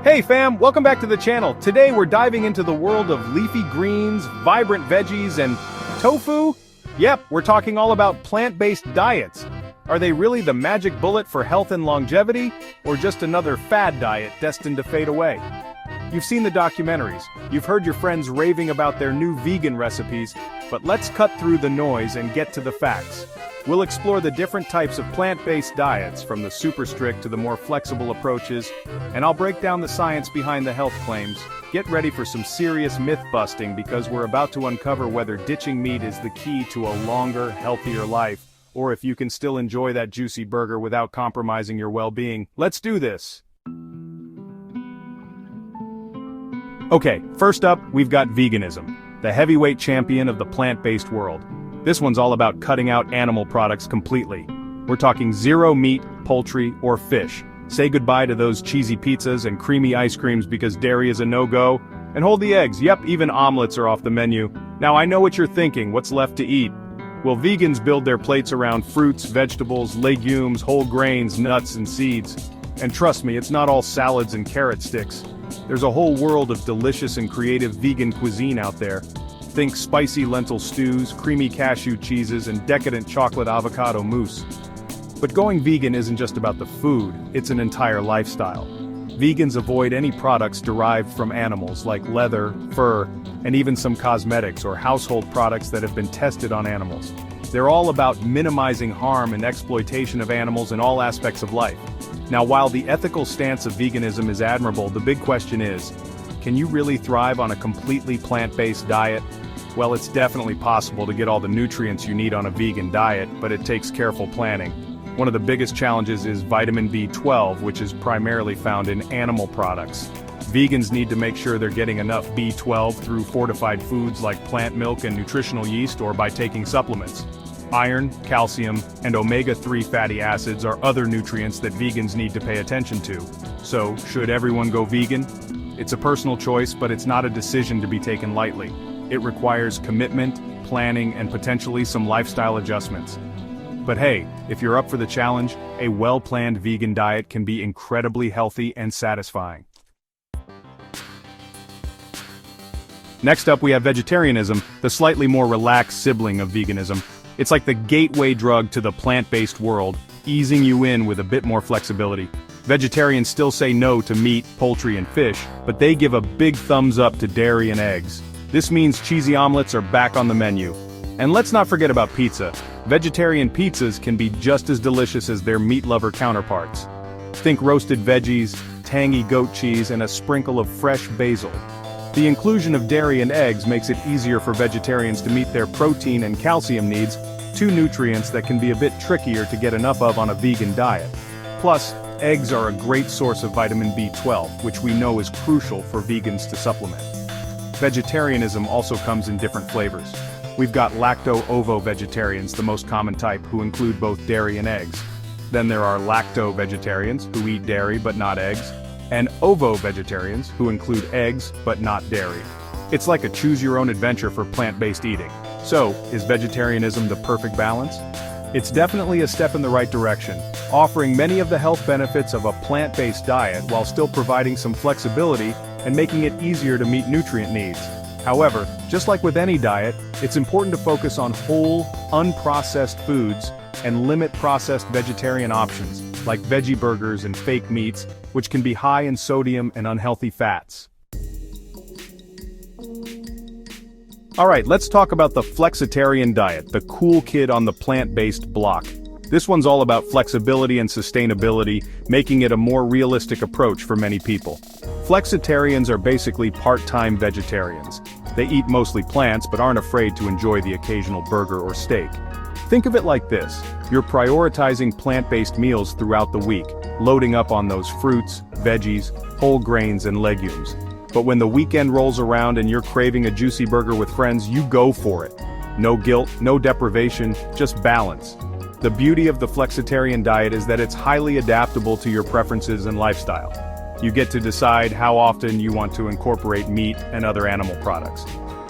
Hey fam, welcome back to the channel. Today we're diving into the world of leafy greens, vibrant veggies, and tofu? Yep, we're talking all about plant-based diets. Are they really the magic bullet for health and longevity, or just another fad diet destined to fade away? You've seen the documentaries, you've heard your friends raving about their new vegan recipes, but let's cut through the noise and get to the facts. We'll explore the different types of plant-based diets, from the super strict to the more flexible approaches, and I'll break down the science behind the health claims. Get ready for some serious myth-busting because we're about to uncover whether ditching meat is the key to a longer, healthier life, or if you can still enjoy that juicy burger without compromising your well-being. Let's do this! Okay, first up, we've got veganism, the heavyweight champion of the plant-based world. This one's all about cutting out animal products completely. We're talking zero meat, poultry, or fish. Say goodbye to those cheesy pizzas and creamy ice creams because dairy is a no-go. And hold the eggs, yep, even omelets are off the menu. Now I know what you're thinking, what's left to eat? Well, vegans build their plates around fruits, vegetables, legumes, whole grains, nuts, and seeds. And trust me, it's not all salads and carrot sticks. There's a whole world of delicious and creative vegan cuisine out there. Think spicy lentil stews, creamy cashew cheeses, and decadent chocolate avocado mousse. But going vegan isn't just about the food, it's an entire lifestyle. Vegans avoid any products derived from animals like leather, fur, and even some cosmetics or household products that have been tested on animals. They're all about minimizing harm and exploitation of animals in all aspects of life. Now, while the ethical stance of veganism is admirable, the big question is, can you really thrive on a completely plant-based diet? Well, it's definitely possible to get all the nutrients you need on a vegan diet, but it takes careful planning. One of the biggest challenges is vitamin B12, which is primarily found in animal products. Vegans need to make sure they're getting enough B12 through fortified foods like plant milk and nutritional yeast, or by taking supplements. Iron, calcium, and omega-3 fatty acids are other nutrients that vegans need to pay attention to. So, should everyone go vegan? It's a personal choice, but it's not a decision to be taken lightly. It requires commitment, planning, and potentially some lifestyle adjustments. But hey, if you're up for the challenge, a well-planned vegan diet can be incredibly healthy and satisfying. Next up, we have vegetarianism, the slightly more relaxed sibling of veganism. It's like the gateway drug to the plant-based world, easing you in with a bit more flexibility. Vegetarians still say no to meat, poultry, and fish, but they give a big thumbs up to dairy and eggs. This means cheesy omelets are back on the menu. And let's not forget about pizza. Vegetarian pizzas can be just as delicious as their meat lover counterparts. Think roasted veggies, tangy goat cheese, and a sprinkle of fresh basil. The inclusion of dairy and eggs makes it easier for vegetarians to meet their protein and calcium needs, two nutrients that can be a bit trickier to get enough of on a vegan diet. Plus, eggs are a great source of vitamin B12, which we know is crucial for vegans to supplement. Vegetarianism also comes in different flavors. We've got lacto-ovo vegetarians, the most common type, who include both dairy and eggs. Then there are lacto-vegetarians, who eat dairy but not eggs, and ovo-vegetarians, who include eggs but not dairy. It's like a choose-your-own-adventure for plant-based eating. So, is vegetarianism the perfect balance? It's definitely a step in the right direction, offering many of the health benefits of a plant-based diet while still providing some flexibility and making it easier to meet nutrient needs. However, just like with any diet, it's important to focus on whole, unprocessed foods and limit processed vegetarian options, like veggie burgers and fake meats, which can be high in sodium and unhealthy fats. Alright, let's talk about the flexitarian diet, the cool kid on the plant-based block. This one's all about flexibility and sustainability, making it a more realistic approach for many people. Flexitarians are basically part-time vegetarians. They eat mostly plants but aren't afraid to enjoy the occasional burger or steak. Think of it like this: you're prioritizing plant-based meals throughout the week, loading up on those fruits, veggies, whole grains, and legumes. But when the weekend rolls around and you're craving a juicy burger with friends, you go for it. No guilt, no deprivation, just balance. The beauty of the flexitarian diet is that it's highly adaptable to your preferences and lifestyle. You get to decide how often you want to incorporate meat and other animal products.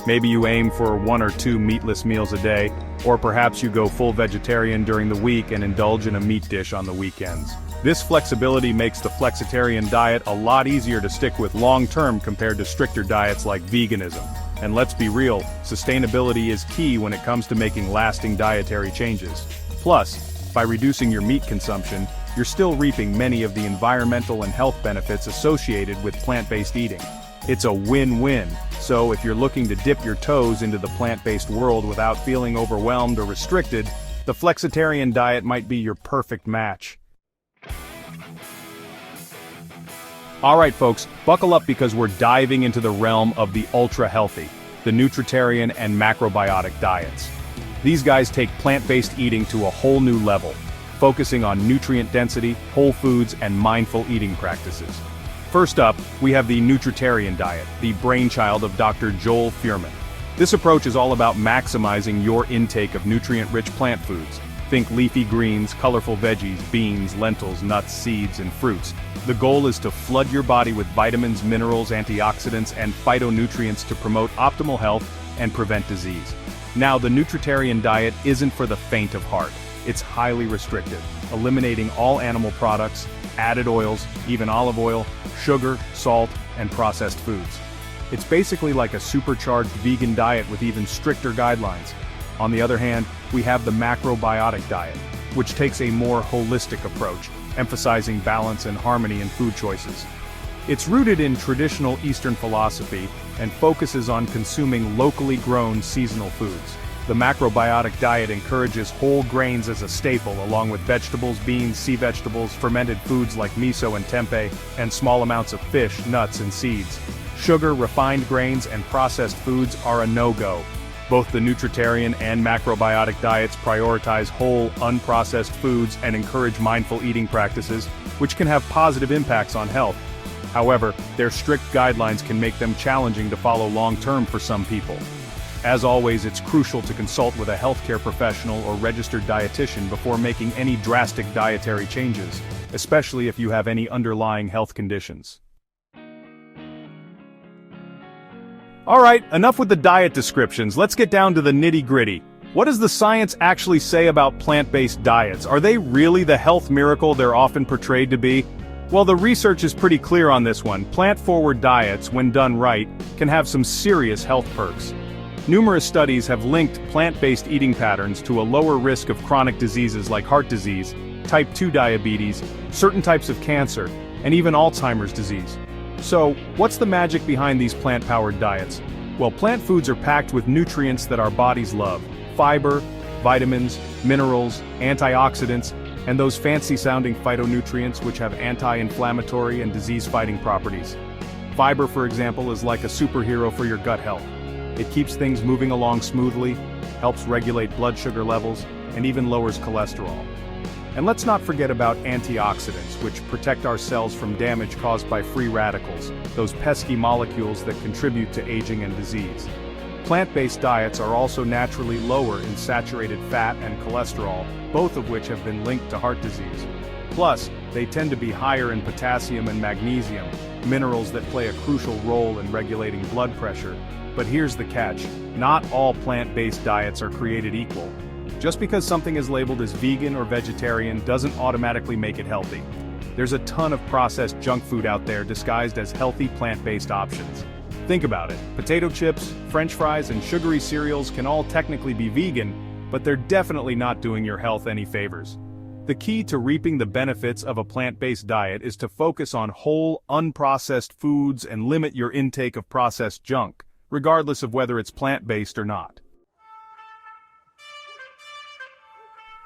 Maybe you aim for 1 or 2 meatless meals a day, or perhaps you go full vegetarian during the week and indulge in a meat dish on the weekends. This flexibility makes the flexitarian diet a lot easier to stick with long-term compared to stricter diets like veganism. And let's be real, sustainability is key when it comes to making lasting dietary changes. Plus, by reducing your meat consumption, you're still reaping many of the environmental and health benefits associated with plant-based eating. It's a win-win, so if you're looking to dip your toes into the plant-based world without feeling overwhelmed or restricted, the flexitarian diet might be your perfect match. Alright folks, buckle up because we're diving into the realm of the ultra-healthy, the nutritarian and macrobiotic diets. These guys take plant-based eating to a whole new level, focusing on nutrient density, whole foods, and mindful eating practices. First up, we have the nutritarian diet, the brainchild of Dr. Joel Fuhrman. This approach is all about maximizing your intake of nutrient-rich plant foods. Think leafy greens, colorful veggies, beans, lentils, nuts, seeds, and fruits. The goal is to flood your body with vitamins, minerals, antioxidants, and phytonutrients to promote optimal health and prevent disease. Now, the nutritarian diet isn't for the faint of heart. It's highly restrictive, eliminating all animal products, added oils, even olive oil, sugar, salt, and processed foods. It's basically like a supercharged vegan diet with even stricter guidelines. On the other hand, we have the macrobiotic diet, which takes a more holistic approach, emphasizing balance and harmony in food choices. It's rooted in traditional Eastern philosophy and focuses on consuming locally grown seasonal foods. The macrobiotic diet encourages whole grains as a staple along with vegetables, beans, sea vegetables, fermented foods like miso and tempeh, and small amounts of fish, nuts, and seeds. Sugar, refined grains, and processed foods are a no-go. Both the nutritarian and macrobiotic diets prioritize whole, unprocessed foods and encourage mindful eating practices, which can have positive impacts on health. However, their strict guidelines can make them challenging to follow long-term for some people. As always, it's crucial to consult with a healthcare professional or registered dietitian before making any drastic dietary changes, especially if you have any underlying health conditions. Alright, enough with the diet descriptions, let's get down to the nitty-gritty. What does the science actually say about plant-based diets? Are they really the health miracle they're often portrayed to be? Well, the research is pretty clear on this one. Plant-forward diets, when done right, can have some serious health perks. Numerous studies have linked plant-based eating patterns to a lower risk of chronic diseases like heart disease, type 2 diabetes, certain types of cancer, and even Alzheimer's disease. So, what's the magic behind these plant-powered diets? Well, plant foods are packed with nutrients that our bodies love. Fiber, vitamins, minerals, antioxidants, and those fancy-sounding phytonutrients which have anti-inflammatory and disease-fighting properties. Fiber, for example, is like a superhero for your gut health. It keeps things moving along smoothly, helps regulate blood sugar levels, and even lowers cholesterol. And let's not forget about antioxidants, which protect our cells from damage caused by free radicals, those pesky molecules that contribute to aging and disease. Plant-based diets are also naturally lower in saturated fat and cholesterol, both of which have been linked to heart disease. Plus, they tend to be higher in potassium and magnesium, minerals that play a crucial role in regulating blood pressure. But here's the catch: not all plant-based diets are created equal. Just because something is labeled as vegan or vegetarian doesn't automatically make it healthy. There's a ton of processed junk food out there disguised as healthy plant-based options. Think about it. Potato chips, French fries, and sugary cereals can all technically be vegan, but they're definitely not doing your health any favors. The key to reaping the benefits of a plant-based diet is to focus on whole, unprocessed foods and limit your intake of processed junk, regardless of whether it's plant-based or not.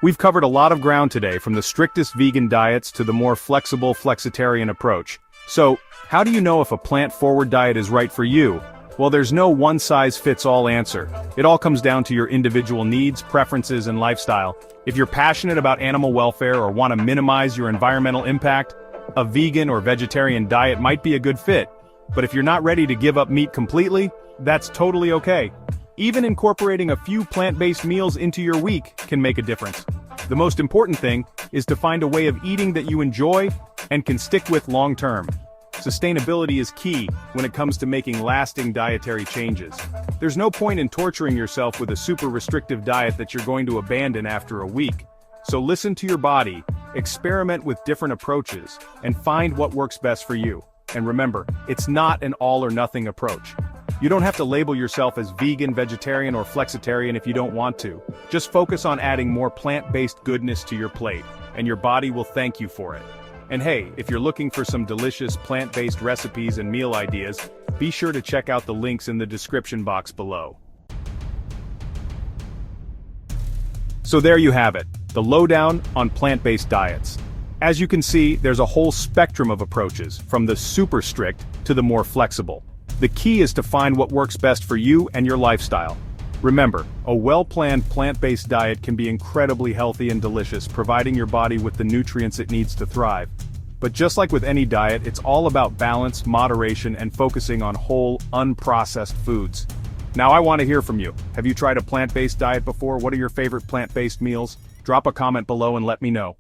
We've covered a lot of ground today, from the strictest vegan diets to the more flexible flexitarian approach. So, how do you know if a plant-forward diet is right for you? Well, there's no one-size-fits-all answer. It all comes down to your individual needs, preferences, and lifestyle. If you're passionate about animal welfare or want to minimize your environmental impact, a vegan or vegetarian diet might be a good fit. But if you're not ready to give up meat completely, that's totally okay. Even incorporating a few plant-based meals into your week can make a difference. The most important thing is to find a way of eating that you enjoy and can stick with long-term. Sustainability is key when it comes to making lasting dietary changes. There's no point in torturing yourself with a super restrictive diet that you're going to abandon after a week. So listen to your body, experiment with different approaches, and find what works best for you. And remember, it's not an all-or-nothing approach. You don't have to label yourself as vegan, vegetarian, or flexitarian if you don't want to. Just focus on adding more plant-based goodness to your plate, and your body will thank you for it. And hey, if you're looking for some delicious plant-based recipes and meal ideas, be sure to check out the links in the description box below. So there you have it, the lowdown on plant-based diets. As you can see, there's a whole spectrum of approaches, from the super strict to the more flexible. The key is to find what works best for you and your lifestyle. Remember, a well-planned plant-based diet can be incredibly healthy and delicious, providing your body with the nutrients it needs to thrive. But just like with any diet, it's all about balance, moderation, and focusing on whole, unprocessed foods. Now I want to hear from you. Have you tried a plant-based diet before? What are your favorite plant-based meals? Drop a comment below and let me know.